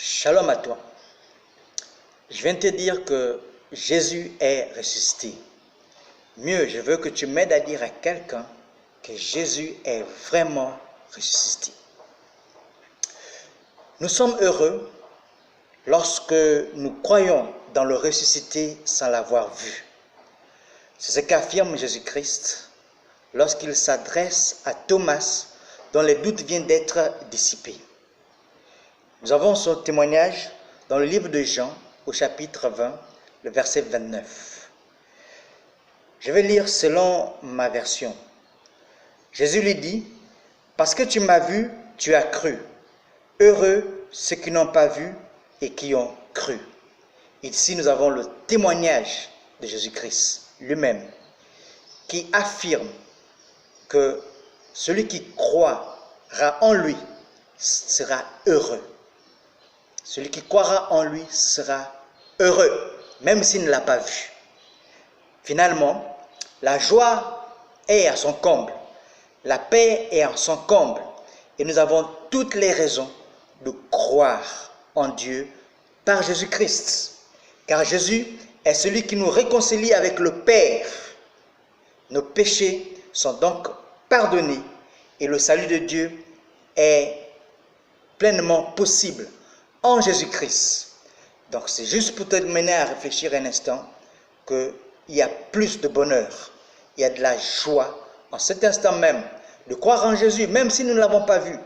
Shalom à toi. Je viens te dire que Jésus est ressuscité. Mieux, je veux que tu m'aides à dire à quelqu'un que Jésus est vraiment ressuscité. Nous sommes heureux lorsque nous croyons dans le ressuscité sans l'avoir vu. C'est ce qu'affirme Jésus-Christ lorsqu'il s'adresse à Thomas dont les doutes viennent d'être dissipés. Nous avons son témoignage dans le livre de Jean au chapitre 20, le verset 29. Je vais lire selon ma version. Jésus lui dit, « Parce que tu m'as vu, tu as cru. Heureux ceux qui n'ont pas vu et qui ont cru. » Ici, nous avons le témoignage de Jésus-Christ lui-même qui affirme que celui qui croira en lui sera heureux. Celui qui croira en lui sera heureux, même s'il ne l'a pas vu. Finalement, la joie est à son comble, la paix est à son comble, et nous avons toutes les raisons de croire en Dieu par Jésus-Christ. Car Jésus est celui qui nous réconcilie avec le Père. Nos péchés sont donc pardonnés et le salut de Dieu est pleinement possible en Jésus-Christ. Donc c'est juste pour te mener à réfléchir un instant qu'il y a plus de bonheur, il y a de la joie en cet instant même de croire en Jésus, même si nous ne l'avons pas vu,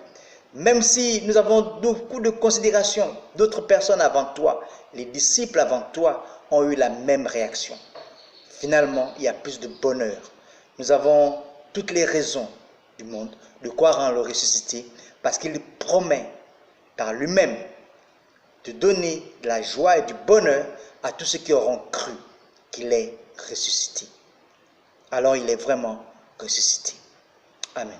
même si nous avons beaucoup de considération d'autres personnes avant toi, les disciples avant toi ont eu la même réaction. Finalement, il y a plus de bonheur. Nous avons toutes les raisons du monde de croire en le ressuscité parce qu'il promet par lui-même de donner de la joie et du bonheur à tous ceux qui auront cru qu'il est ressuscité. Alors il est vraiment ressuscité. Amen.